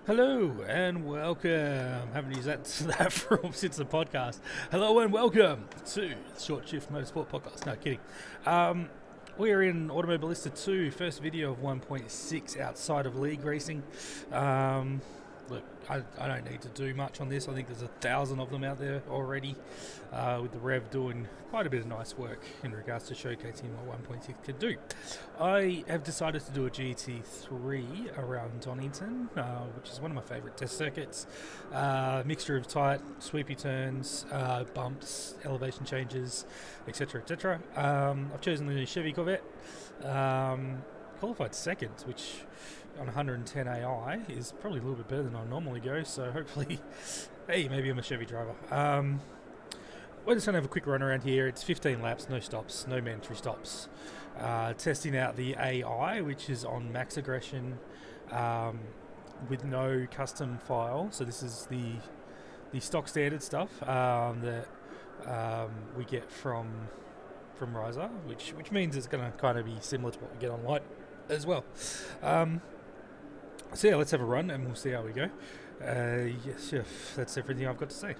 Hello and welcome. Haven't used that since the podcast. Hello and welcome to Short Shift Motorsport Podcast. No, kidding. We're in Automobilista 2, first video of 1.6 outside of league racing. Look, I don't need to do much on this. I think there's 1,000 of them out there already, with the Rev doing quite a bit of nice work in regards to showcasing what 1.6 can do. I have decided to do a GT3 around Donington, which is one of my favourite test circuits. Mixture of tight, sweepy turns, bumps, elevation changes, etc., etc. I've chosen the Chevy Corvette. Qualified second, which on 110 AI is probably a little bit better than I normally go, so hopefully, hey, maybe I'm a Chevy driver. We're just going to have a quick run around here. It's 15 laps, no stops, no mandatory stops. Testing out the AI, which is on max aggression, with no custom file. So this is the stock standard stuff that we get from Riser, which means it's going to kind of be similar to what we get on Light as well. So yeah, let's have a run and we'll see how we go. Yes, that's everything I've got to say.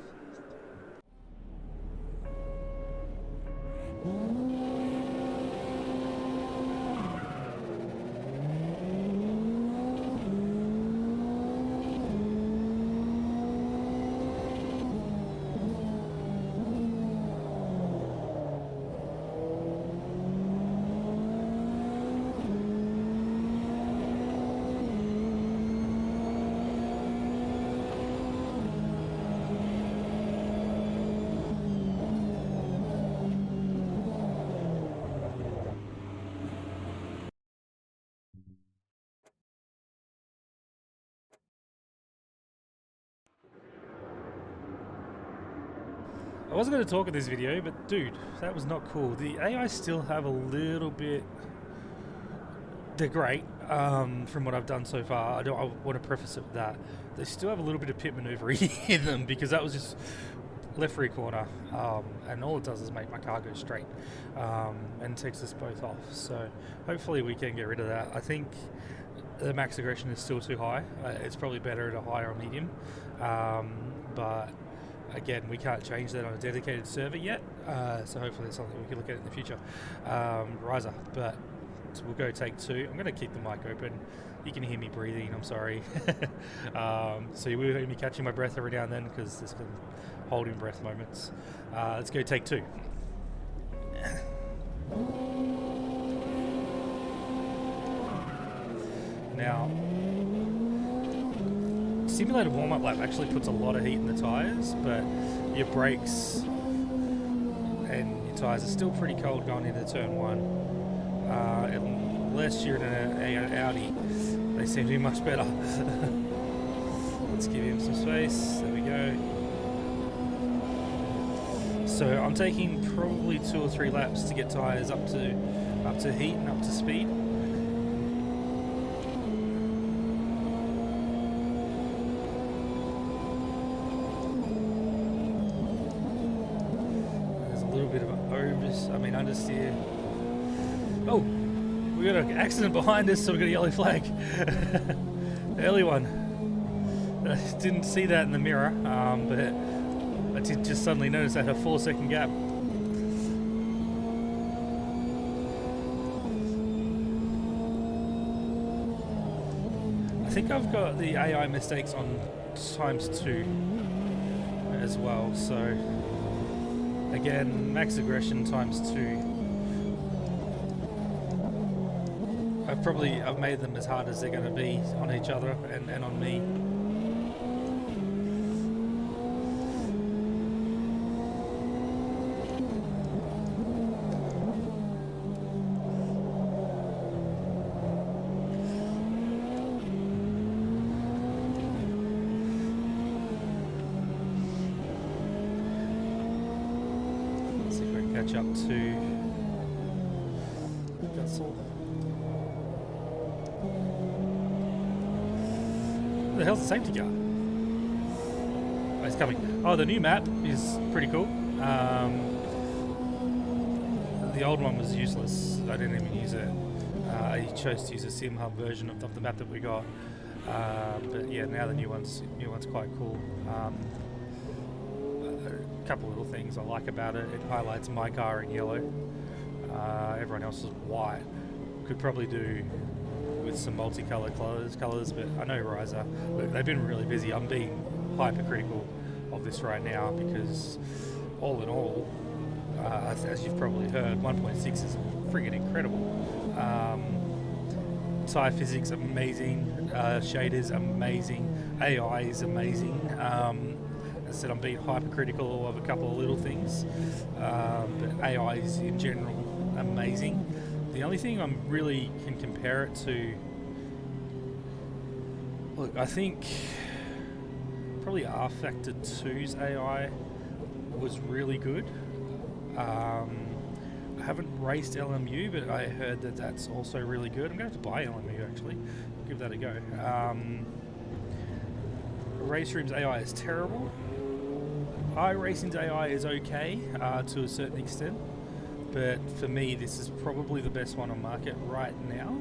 I wasn't going to talk in this video, but dude, that was not cool. The AI still have a little bit... They're great from what I've done so far. I want to preface it with that. They still have a little bit of pit maneuvering in them because that was just left rear corner, and all it does is make my car go straight and takes us both off. So hopefully we can get rid of that. I think the max aggression is still too high. It's probably better at a higher or medium, but again, we can't change that on a dedicated server yet, so hopefully it's something we can look at in the future. Riser, but we'll go take two. I'm going to keep the mic open. You can hear me breathing, I'm sorry. So you will hear me catching my breath every now and then because there's some holding breath moments. Let's go take two. Now, simulated warm-up lap actually puts a lot of heat in the tyres, but your brakes and your tyres are still pretty cold going into turn one. Unless you're in an Audi, they seem to be much better. Let's give him some space. There we go. So I'm taking probably 2 or 3 laps to get tyres up to heat and up to speed. Understeer. Oh, we got an accident behind us, so we got a yellow flag. Early one. I didn't see that in the mirror, but I did just suddenly notice I had a 4-second gap. I think I've got the AI mistakes on ×2 as well, so again, max aggression ×2. I've made them as hard as they're going to be on each other and on me. Catch up to Gussel. Who the hell's the safety car? Oh, he's coming. Oh, the new map is pretty cool. The old one was useless. I didn't even use it. I chose to use a sim hub version of the map that we got. But yeah, now the new one's quite cool. A couple little things I like about it. It highlights my car in yellow. Everyone else is white. Could probably do with some multicolored colours, but I know Riser, look, they've been really busy. I'm being hypercritical of this right now because all in all, as you've probably heard, 1.6 is friggin' incredible. Tyre physics amazing, shaders amazing, AI is amazing. As I said, I'm being hypercritical of a couple of little things, but AI is in general amazing. The only thing I'm really can compare it to, look, I think probably R Factor 2's AI was really good. I haven't raced LMU, but I heard that that's also really good. I'm going to have to buy LMU actually, give that a go. Race Room's AI is terrible. iRacing's AI is okay to a certain extent, but for me this is probably the best one on market right now,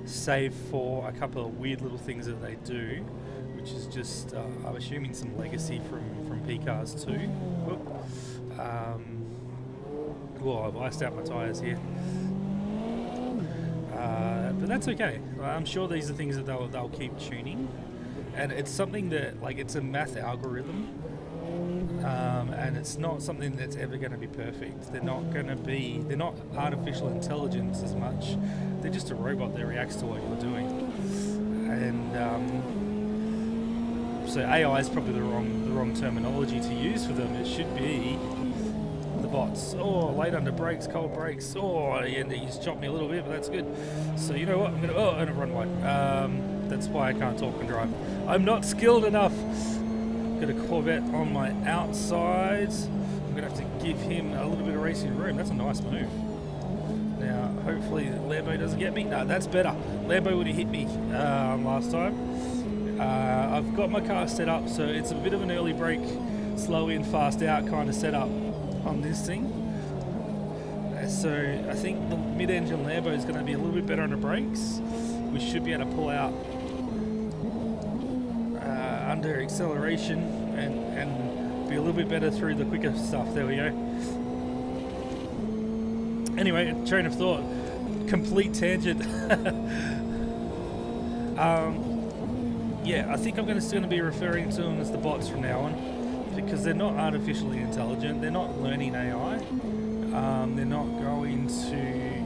save for a couple of weird little things that they do, which is just I'm assuming some legacy from P-Cars too. Whoop. Well, I've iced out my tyres here, but that's okay. I'm sure these are things that they'll keep tuning, and it's something that, like, it's a math algorithm, and it's not something that's ever going to be perfect. They're not artificial intelligence as much. They're just a robot that reacts to what you're doing, and so AI is probably the wrong terminology to use for them. It should be the bots. Oh, late under brakes, cold brakes. Oh, and he's chopped me a little bit, but that's good. So you know what? I'm gonna run wide. That's why I can't talk and drive. I'm not skilled enough. Got a Corvette on my outsides. I'm gonna have to give him a little bit of racing room. That's a nice move. Now, hopefully Lambo doesn't get me. No, that's better. Lambo would have hit me last time. I've got my car set up, so it's a bit of an early brake, slow in, fast out kind of setup on this thing. So I think the mid-engine Lambo is going to be a little bit better on the brakes. We should be able to pull out under acceleration and be a little bit better through the quicker stuff. There we go. Anyway, train of thought, complete tangent. Yeah, I think I'm still going to be referring to them as the bots from now on, because they're not artificially intelligent, they're not learning AI, they're not going to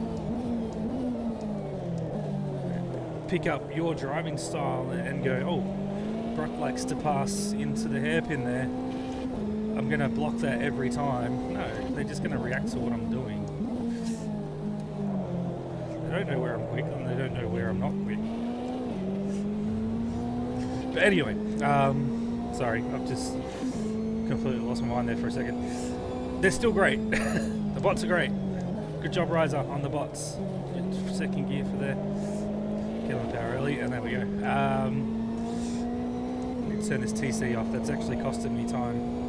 pick up your driving style and go, oh, Brock likes to pass into the hairpin there, I'm going to block that every time. No, they're just going to react to what I'm doing. They don't know where I'm quick, and they don't know where I'm not quick. But anyway, sorry, I've just completely lost my mind there for a second. They're still great. The bots are great. Good job, Riser, on the bots. Second gear for there. Killing the power early, and there we go. Let me turn this TC off. That's actually costing me time.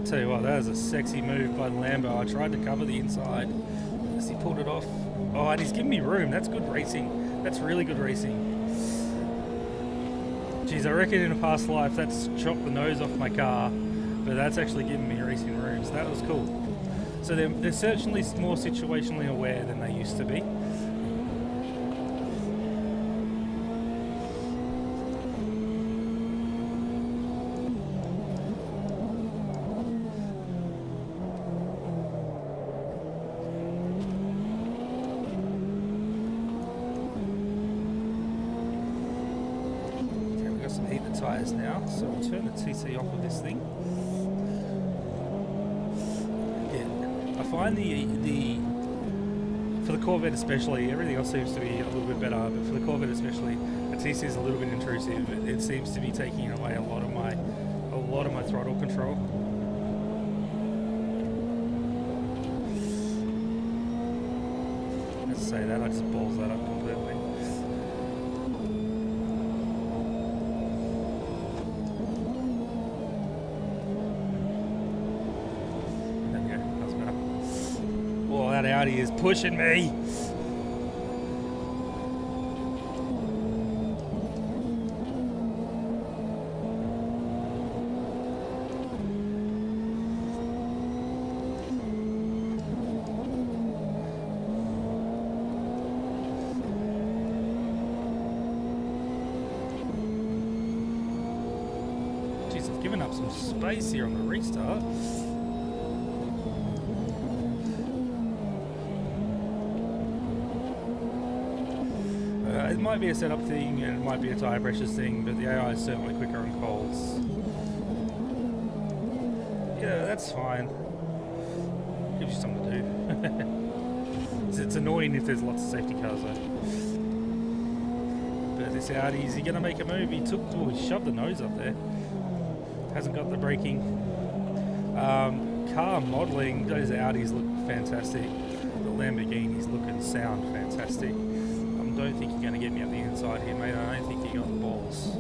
Tell you what, that was a sexy move by the Lambo. I tried to cover the inside as he pulled it off. Oh, and he's giving me room. That's good racing. That's really good racing. Geez, I reckon in a past life that's chopped the nose off my car, but that's actually giving me racing room, so that was cool. So they're certainly more situationally aware than they used to be. Tyres now, so we'll turn the TC off of this thing. Yeah, I find for the Corvette especially, everything else seems to be a little bit better, but for the Corvette especially, the TC is a little bit intrusive. It seems to be taking away a lot of my throttle control. say that, I just balls that up completely. There we go, that's better. Oh, that Audi is pushing me! I've given up some space here on the restart. It might be a setup thing and it might be a tyre pressures thing, but the AI is certainly quicker on coals. Yeah, that's fine. Gives you something to do. It's annoying if there's lots of safety cars though. But this Audi, is he going to make a move? He shoved the nose up there. Hasn't got the braking. Car modelling, those Audis look fantastic. The Lamborghinis look and sound fantastic. I don't think you're going to get me up the inside here, mate. I don't think you got the balls.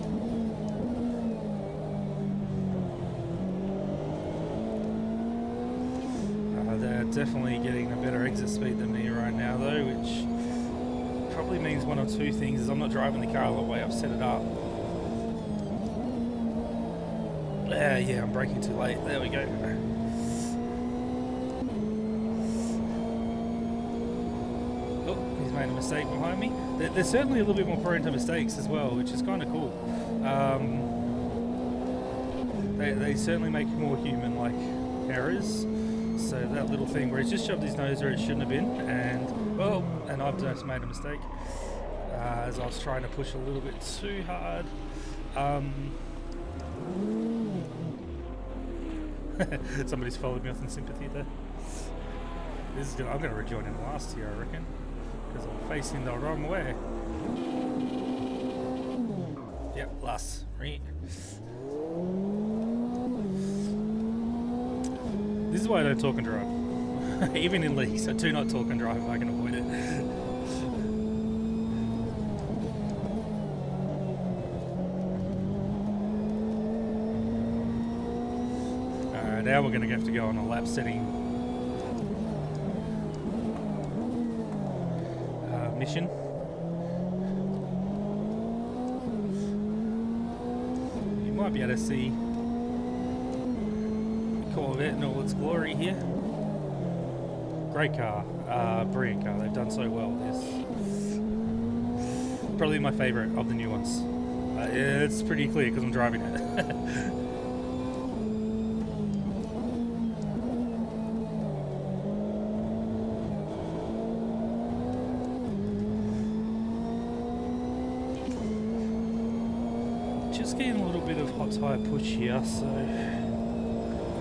They're definitely getting a better exit speed than me right now though, which probably means one or two things. Is I'm not driving the car the way I've set it up. Yeah, I'm braking too late. There we go. Oh, he's made a mistake behind me. They're certainly a little bit more prone to mistakes as well, which is kind of cool. They certainly make more human-like errors. So that little thing where he's just shoved his nose where it shouldn't have been, and I've just made a mistake as I was trying to push a little bit too hard. Somebody's followed me off in sympathy there. I'm going to rejoin in last here, I reckon, because I'm facing the wrong way. Yep, last. Right. This is why I don't talk and drive. Even in leagues, I do not talk and drive if I can avoid it. Now we're going to have to go on a lap setting mission. You might be able to see the Corvette in all its glory here. Great car, brilliant car. They've done so well with this. Probably my favourite of the new ones. Yeah, it's pretty clear because I'm driving it. Just getting a little bit of hot tyre push here, so I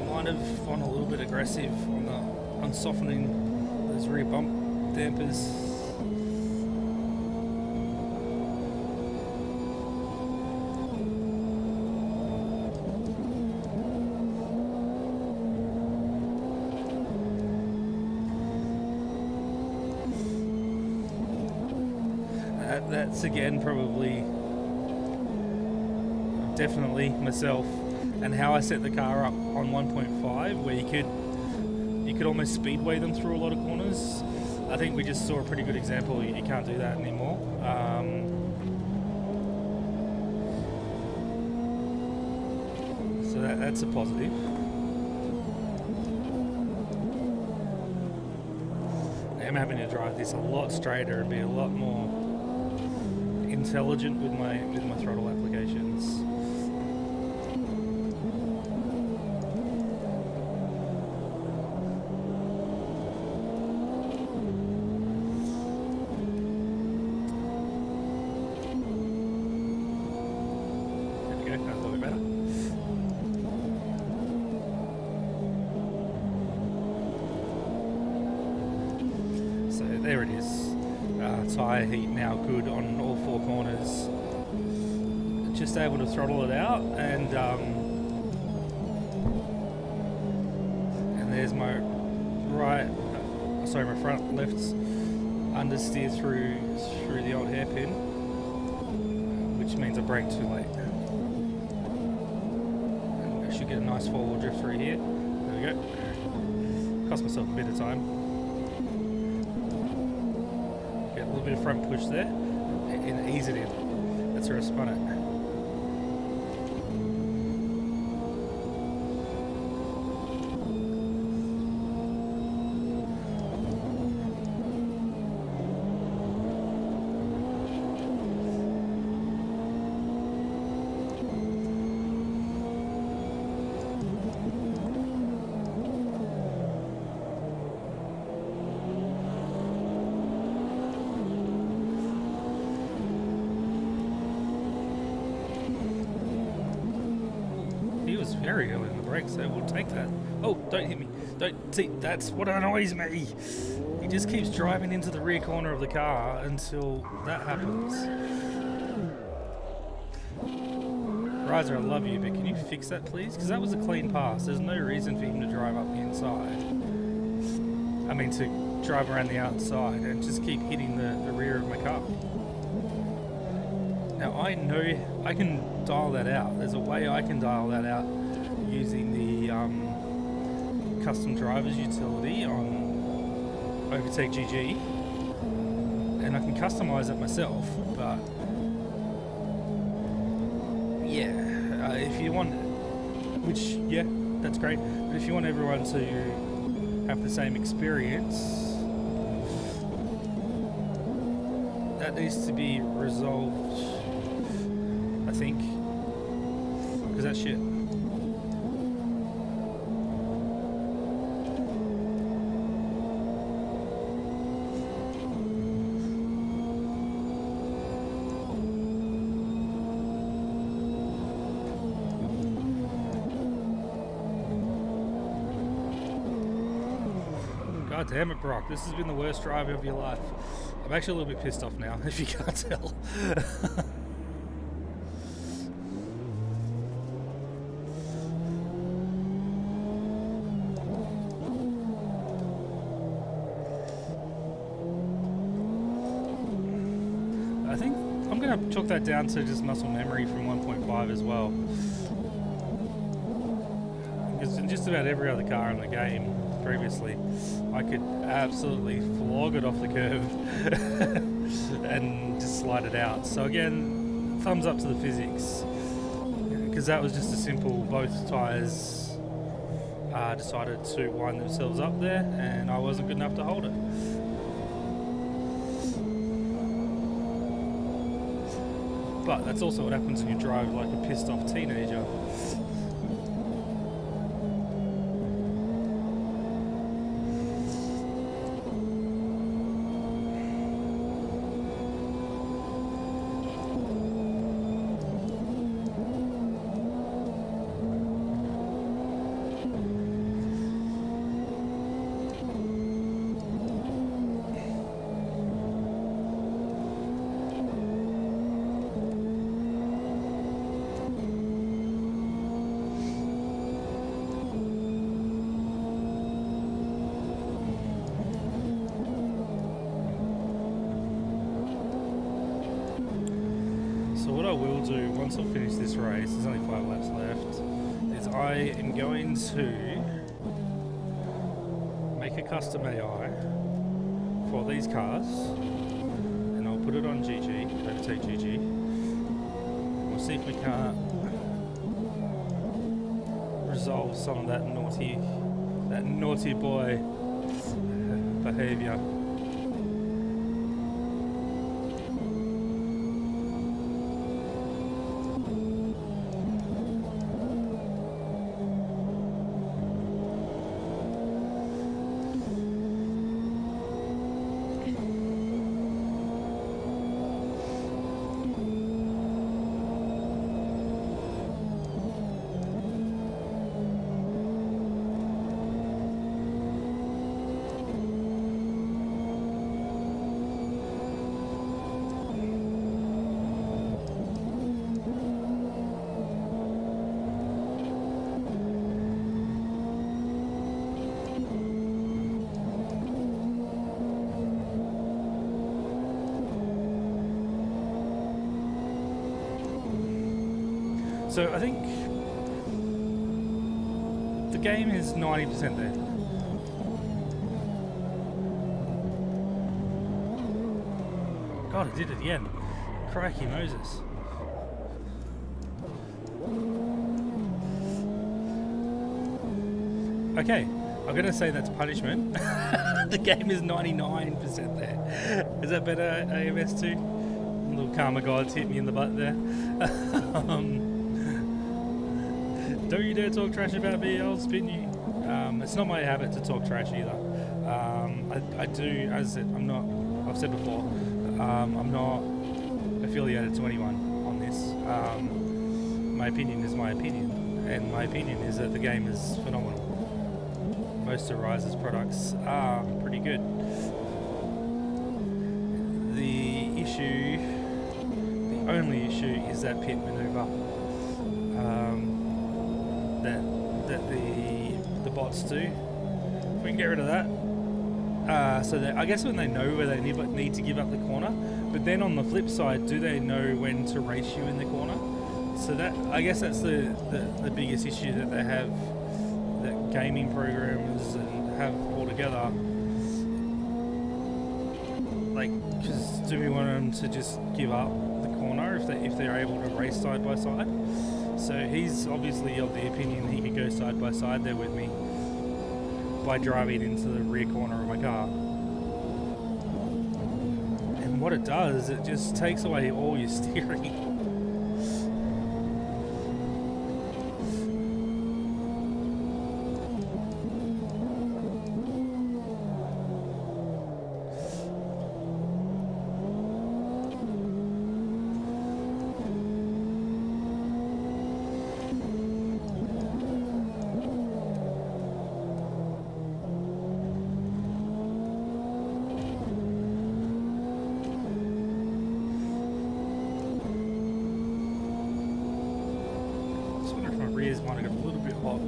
might have gone a little bit aggressive on softening those rear bump dampers. That's again probably definitely myself and how I set the car up on 1.5, where you could almost speedway them through a lot of corners. I think we just saw a pretty good example. You can't do that anymore. So that's a positive. I'm having to drive this a lot straighter and be a lot more intelligent with my throttle applications. There we go, that's a little bit better. So there it is. Tyre heat now good on all four corners. Just able to throttle it out, and there's my my front left understeer through the old hairpin, which means I brake too late. And I should get a nice forward drift through here. There we go. Cost myself a bit of time. Get a little bit of front push there and ease it in. That's where I spun it. Very early in the brakes, so we'll take that. Oh, don't hit me. Don't see, that's what annoys me. He just keeps driving into the rear corner of the car until that happens. Riser, I love you, but can you fix that please? Because that was a clean pass. There's no reason for him to drive up the inside. I mean, to drive around the outside and just keep hitting the rear of my car. Now, I know I can dial that out. There's a way I can dial that out using the custom drivers utility on Overtake GG, and I can customize it myself. But yeah, if you want, which yeah, that's great. But if you want everyone to have the same experience, that needs to be resolved, I think, because that's shit. God damn it, Brock. This has been the worst drive of your life. I'm actually a little bit pissed off now, if you can't tell. I think I'm going to chalk that down to just muscle memory from 1.5 as well. Because in just about every other car in the game previously, I could absolutely flog it off the curb and just slide it out. So again, thumbs up to the physics, because that was just a simple, both tyres decided to wind themselves up there and I wasn't good enough to hold it. But that's also what happens when you drive like a pissed off teenager. So what I will do once I finish this race, there's only 5 laps left, is I am going to make a custom AI for these cars, and I'll put it on GG, Overtake GG. We'll see if we can't resolve some of that naughty boy behaviour. So I think the game is 90% there. God, I did it again. Crikey Moses. Okay, I'm going to say that's punishment. The game is 99% there. Is that better, AMS2? Little karma gods hit me in the butt there. Don't you dare talk trash about me, I'll spin you. It's not my habit to talk trash either. I do, as I said, I've said before, I'm not affiliated to anyone on this. My opinion is my opinion, and my opinion is that the game is phenomenal. Most of Rise's products are pretty good. The only issue is that pit maneuver that the bots do. If we can get rid of that, so that I guess when they know where they need to give up the corner, but then on the flip side, do they know when to race you in the corner? So that, I guess that's the biggest issue that they have, that gaming programmers have altogether. Like, because do we want them to just give up the corner if they're able to race side by side? So he's obviously of the opinion he could go side by side there with me by driving into the rear corner of my car. And what it does, it just takes away all your steering. Rears might have got a little bit hot.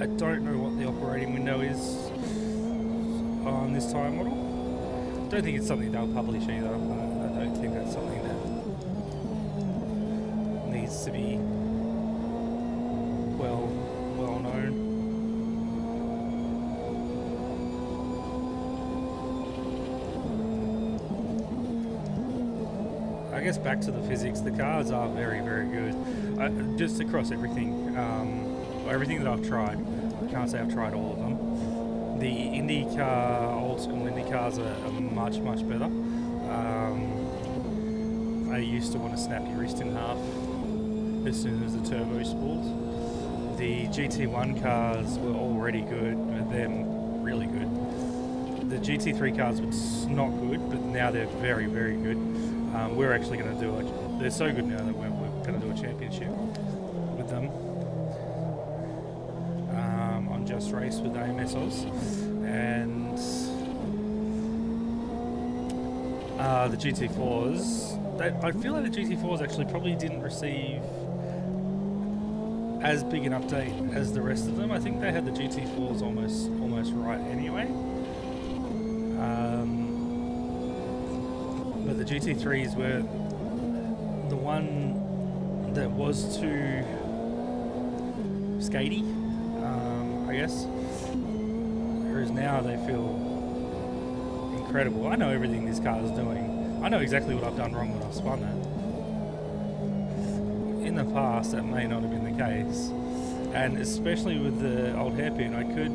I don't know what the operating window is on this tyre model. Don't think it's something they'll publish either. I don't think that's something that needs to be well known. I guess back to the physics, the cars are very, very good. Just across everything, everything that I've tried. I can't say I've tried all of them. The IndyCar, old school IndyCars are much, much better. I used to want to snap your wrist in half as soon as the turbo spooled. The GT1 cars were already good, but they're really good. The GT3 cars were not good, but now they're very, very good. We're actually going to do it. They're so good now that we're going to do a championship with them on Just Race with AMS2 and the GT4s. I feel like the GT4s actually probably didn't receive as big an update as the rest of them. I think they had the GT4s almost right anyway. But the GT3s were the one that was too skatey, I guess. Whereas now they feel incredible. I know everything this car is doing. I know exactly what I've done wrong when I've spun it. In the past, that may not have been the case. And especially with the old hairpin, I could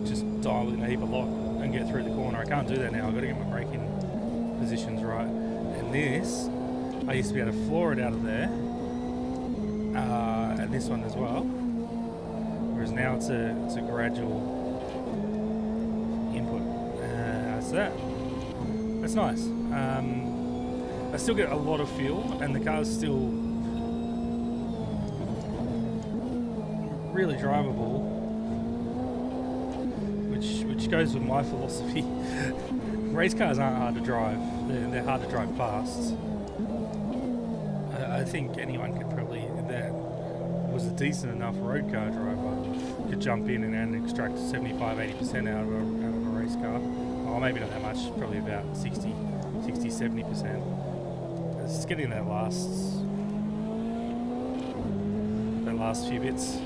just dial in a heap of lock and get through the corner. I can't do that now. I've got to get my braking positions right. And this, I used to be able to floor it out of there, and this one as well. Whereas now it's a gradual input. So that's nice. I still get a lot of feel, and the car's still really drivable, which goes with my philosophy. Race cars aren't hard to drive; they're hard to drive fast. I think anyone could probably, that was a decent enough road car driver, could jump in and extract 75-80% out of a race car or maybe not that much, probably about 60-70%. It's getting that last few bits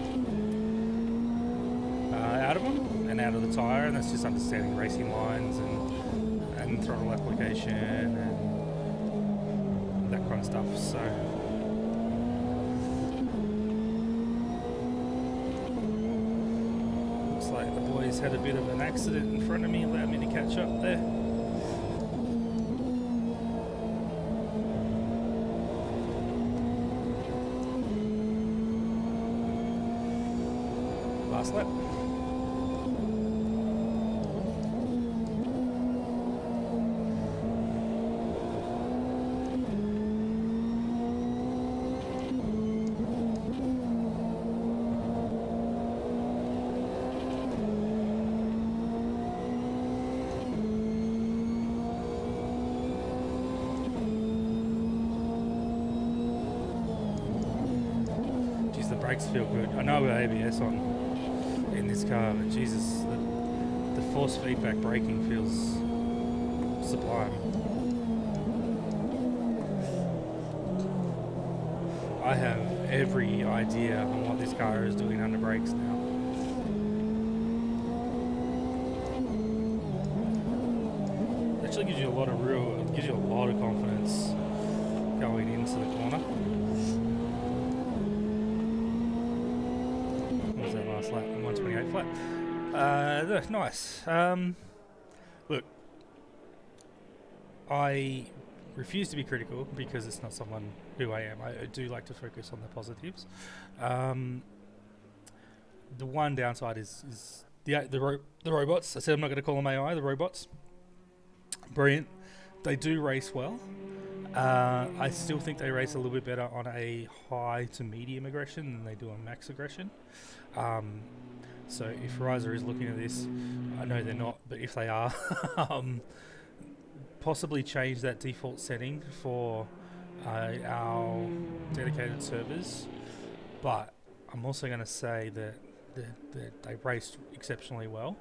out of them and out of the tyre, and that's just understanding racing lines and throttle application and that kind of stuff. So looks like the boys had a bit of an accident in front of me, allowed me to catch up there. Last lap. Geez, the brakes feel good. I know with ABS on in this car, but Jesus, the force feedback braking feels sublime. I have every idea on what this car is doing under brakes now. It actually gives you a lot of confidence going into the corner. Last lap, 128 flat. Nice. Look, I refuse to be critical because it's not someone who I am. I do like to focus on the positives. The one downside is the robots. I said I'm not going to call them AI. The robots, brilliant. They do race well. I still think they race a little bit better on a high to medium aggression than they do on max aggression. So if Riser is looking at this, I know they're not, but if they are, possibly change that default setting for our dedicated servers. But I'm also going to say that they raced exceptionally well,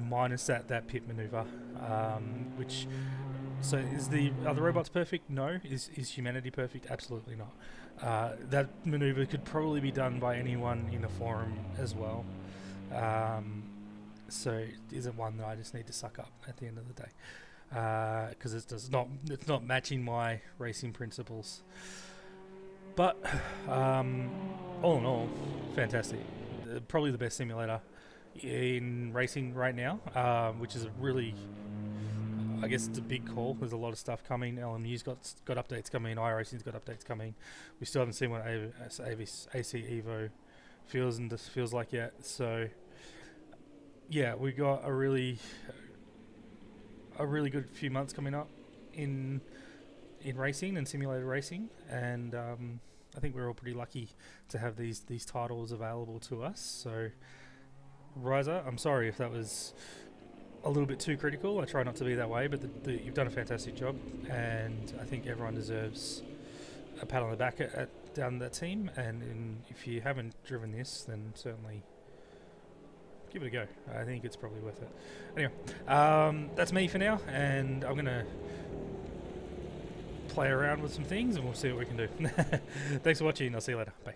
minus that pit maneuver, which... So are the robots perfect? No. Is humanity perfect? Absolutely not. That maneuver could probably be done by anyone in a forum as well. So it isn't one that I just need to suck up at the end of the day, because it's not matching my racing principles. But all in all, fantastic. Probably the best simulator in racing right now, which is a really... I guess it's a big call. There's a lot of stuff coming. LMU's got updates coming. iRacing's got updates coming. We still haven't seen what AC Evo feels like yet. So yeah, we got a really good few months coming up in racing and simulated racing, and I think we're all pretty lucky to have these titles available to us. So Riser, I'm sorry if that was a little bit too critical. I try not to be that way, but you've done a fantastic job, and I think everyone deserves a pat on the back down that team. And if you haven't driven this, then certainly give it a go. I think it's probably worth it. Anyway, that's me for now, and I'm gonna play around with some things, and we'll see what we can do. Thanks for watching. I'll see you later. Bye.